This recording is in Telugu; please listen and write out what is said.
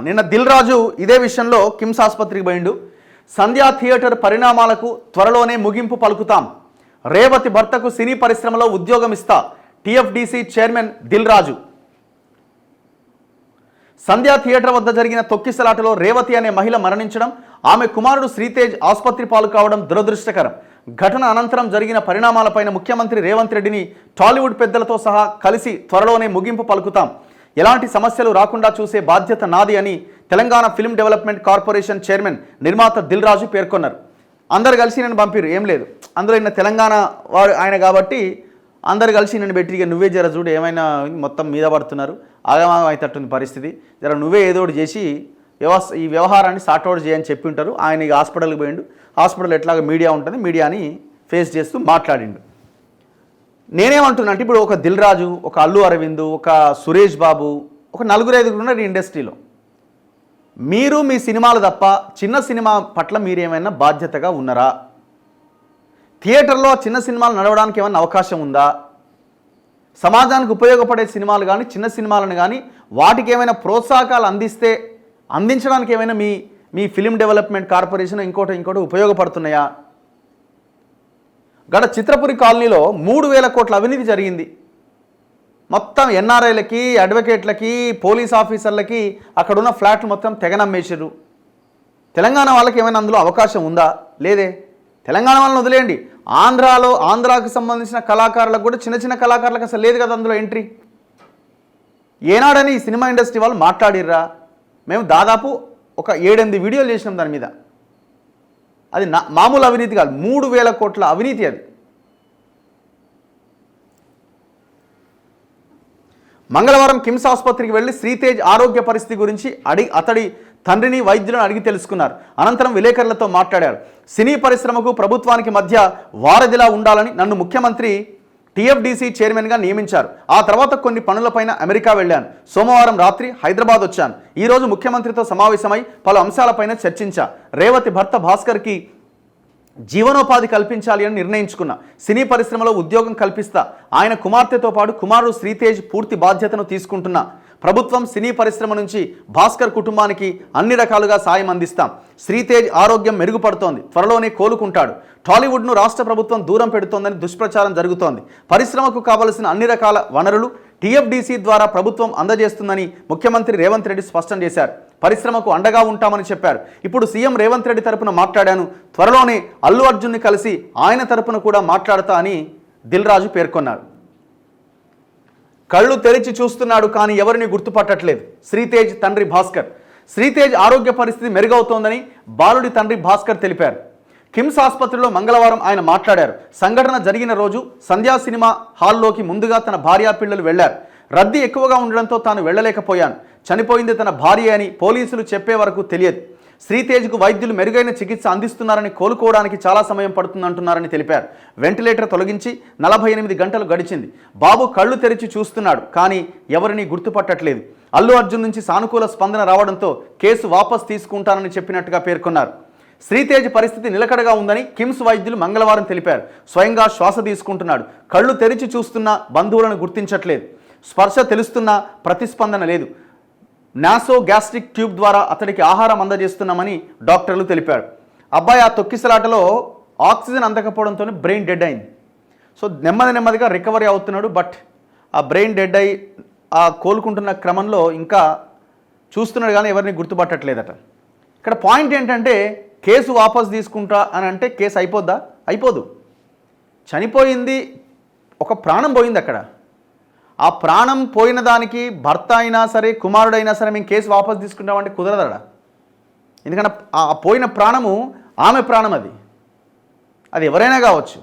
నిన్న దిల్ రాజు ఇదే విషయంలో కిమ్స్ ఆసుపత్రికి పోయిండు. సంధ్యా థియేటర్ పరిణామాలకు త్వరలోనే ముగింపు పలుకుతాం. రేవతి భర్తకు సినీ పరిశ్రమలో ఉద్యోగం ఇస్తా టీఎఫ్డీసీ చైర్మన్ దిల్ రాజు. సంధ్యా థియేటర్ వద్ద జరిగిన తొక్కిసలాటలో రేవతి అనే మహిళ మరణించడం, ఆమె కుమారుడు శ్రీతేజ్ ఆసుపత్రి పాలు కావడం దురదృష్టకరం. ఘటన అనంతరం జరిగిన పరిణామాలపైన ముఖ్యమంత్రి రేవంత్ రెడ్డిని టాలీవుడ్ పెద్దలతో సహా కలిసి త్వరలోనే ముగింపు పలుకుతాం. ఎలాంటి సమస్యలు రాకుండా చూసే బాధ్యత నాది అని Telangana film development corporation chairman నిర్మాత దిల్ రాజు పేర్కొన్నారు. అందరు కలిసి నేను పంపిరు, ఏం లేదు, అందులో ఇన్న తెలంగాణ వాడు ఆయన కాబట్టి అందరు కలిసి నన్ను పెట్టి నువ్వే జర చూడు ఏమైనా మొత్తం మీద పడుతున్నారు, ఆగమాగం అవుతట్టుంది పరిస్థితి, జర నువ్వే ఏదో ఒకటి చేసి ఈ వ్యవహారాన్ని సార్ట్అవుట్ చేయని చెప్పి ఉంటారు. ఆయన ఇక హాస్పిటల్కి పోయిండు. హాస్పిటల్ ఎట్లాగో మీడియా ఉంటుంది, మీడియాని ఫేస్ చేస్తూ మాట్లాడిండు. నేనేమంటున్నా అంటే ఇప్పుడు ఒక దిల్ రాజు, ఒక అల్లు అరవింద్, ఒక సురేష్ బాబు, ఒక 4-5 ఉన్నారు ఈ ఇండస్ట్రీలో. మీరు మీ సినిమాలు తప్ప చిన్న సినిమా పట్ల మీరేమైనా బాధ్యతగా ఉన్నారా? థియేటర్లో చిన్న సినిమాలు నడవడానికి ఏమైనా అవకాశం ఉందా? సమాజానికి ఉపయోగపడే సినిమాలు కానీ చిన్న సినిమాలను కానీ వాటికి ఏమైనా ప్రోత్సాహకాలు అందించడానికి ఏమైనా మీ ఫిలిం డెవలప్మెంట్ కార్పొరేషన్ ఇంకోటి ఉపయోగపడుతున్నాయా? గత చిత్రపురి కాలనీలో 3,000 కోట్ల అవినీతి జరిగింది. మొత్తం ఎన్ఆర్ఐలకి, అడ్వకేట్లకి, పోలీస్ ఆఫీసర్లకి అక్కడున్న ఫ్లాట్లు మొత్తం తెగనమ్మేసారు. తెలంగాణ వాళ్ళకి ఏమైనా అందులో అవకాశం ఉందా? లేదే. తెలంగాణ వాళ్ళని వదిలేయండి, ఆంధ్రాకు సంబంధించిన కళాకారులకు కూడా చిన్న చిన్న కళాకారులకు అసలు లేదు కదా అందులో ఎంట్రీ. ఏనాడని ఈ సినిమా ఇండస్ట్రీ వాళ్ళు మాట్లాడిర్రా? మేము దాదాపు ఒక 7-8 వీడియోలు చేసినాం దాని మీద. అది మామూలు అవినీతి కాదు, 3,000 కోట్ల అవినీతి అది. మంగళవారం కిమ్స్ ఆసుపత్రికి వెళ్లి శ్రీతేజ్ ఆరోగ్య పరిస్థితి గురించి అతడి తండ్రిని, వైద్యులను అడిగి తెలుసుకున్నారు. అనంతరం విలేకరులతో మాట్లాడారు. సినీ పరిశ్రమకు ప్రభుత్వానికి మధ్య వారధిలా ఉండాలని నన్ను ముఖ్యమంత్రి టీఎఫ్డీసీ చైర్మన్గా నియమించారు. ఆ తర్వాత కొన్ని పనులపైన అమెరికా వెళ్ళాను. సోమవారం రాత్రి హైదరాబాద్ వచ్చాను. ఈరోజు ముఖ్యమంత్రితో సమావేశమై పలు అంశాలపైన చర్చించా. రేవతి భర్త భాస్కర్కి జీవనోపాధి కల్పించాలి అని నిర్ణయించుకున్నా. సినీ పరిశ్రమలో ఉద్యోగం కల్పిస్తా. ఆయన కుమార్తెతో పాటు కుమారుడు శ్రీతేజ్ పూర్తి బాధ్యతను తీసుకుంటున్నా. ప్రభుత్వం సినీ పరిశ్రమ నుంచి భాస్కర్ కుటుంబానికి అన్ని రకాలుగా సాయం అందిస్తాం. శ్రీతేజ్ ఆరోగ్యం మెరుగుపడుతోంది, త్వరలోనే కోలుకుంటాడు. టాలీవుడ్ను రాష్ట్ర ప్రభుత్వం దూరం పెడుతోందని దుష్ప్రచారం జరుగుతోంది. పరిశ్రమకు కావలసిన అన్ని రకాల వనరులు టీఎఫ్డీసీ ద్వారా ప్రభుత్వం అందజేస్తుందని ముఖ్యమంత్రి రేవంత్ రెడ్డి స్పష్టం చేశారు. పరిశ్రమకు అండగా ఉంటామని చెప్పారు. ఇప్పుడు సీఎం రేవంత్ రెడ్డి తరపున మాట్లాడాను. త్వరలోనే అల్లు అర్జున్ని కలిసి ఆయన తరపున కూడా మాట్లాడతా అని దిల్ రాజు పేర్కొన్నారు. కళ్ళు తెరిచి చూస్తున్నాడు కానీ ఎవరిని గుర్తుపట్టట్లేదు శ్రీతేజ్ తండ్రి భాస్కర్. శ్రీతేజ్ ఆరోగ్య పరిస్థితి మెరుగవుతోందని బాలుడి తండ్రి భాస్కర్ తెలిపారు. కిమ్స్ ఆసుపత్రిలో మంగళవారం ఆయన మాట్లాడారు. సంఘటన జరిగిన రోజు సంధ్యా సినిమా హాల్లోకి ముందుగా తన భార్యా పిల్లలు వెళ్లారు. రద్దీ ఎక్కువగా ఉండడంతో తాను వెళ్లలేకపోయాను. చనిపోయింది తన భార్య అని పోలీసులు చెప్పే వరకు తెలియదు. శ్రీతేజ్కు వైద్యులు మెరుగైన చికిత్స అందిస్తున్నారని, కోలుకోవడానికి చాలా సమయం పడుతుందంటున్నారని తెలిపారు. వెంటిలేటర్ తొలగించి 48 గంటలు గడిచింది. బాబు కళ్ళు తెరిచి చూస్తున్నాడు కానీ ఎవరిని గుర్తుపట్టట్లేదు. అల్లు అర్జున్ నుంచి సానుకూల స్పందన రావడంతో కేసు వాపస్ తీసుకుంటానని చెప్పినట్టుగా పేర్కొన్నారు. శ్రీతేజ్ పరిస్థితి నిలకడగా ఉందని కిమ్స్ వైద్యులు మంగళవారం తెలిపారు. స్వయంగా శ్వాస తీసుకుంటున్నాడు. కళ్ళు తెరిచి చూస్తున్నా బంధువులను గుర్తించట్లేదు. స్పర్శ తెలుస్తున్నా ప్రతిస్పందన లేదు. నాసో గ్యాస్ట్రిక్ ట్యూబ్ ద్వారా అతడికి ఆహారం అందజేస్తున్నామని డాక్టర్లు తెలిపారు. అబ్బాయి ఆ తొక్కిసలాటలో ఆక్సిజన్ అందకపోవడంతో బ్రెయిన్ డెడ్ అయింది. సో నెమ్మదిగా రికవరీ అవుతున్నాడు. బట్ ఆ బ్రెయిన్ డెడ్ అయి ఆ కోలుకుంటున్న క్రమంలో ఇంకా చూస్తున్నాడు కానీ ఎవరిని గుర్తుపట్టట్లేదట. ఇక్కడ పాయింట్ ఏంటంటే కేసు వాపస్ తీసుకుంటా అని అంటే కేసు అయిపోద్దా? అయిపోదు. చనిపోయింది, ఒక ప్రాణం పోయింది అక్కడ. ఆ ప్రాణం పోయిన దానికి భర్త అయినా సరే, కుమారుడైనా సరే మేము కేసు వాపస్ తీసుకుంటామంటే కుదరదడా. ఎందుకంటే ఆ పోయిన ప్రాణము ఆమె ప్రాణం, అది ఎవరైనా కావచ్చు.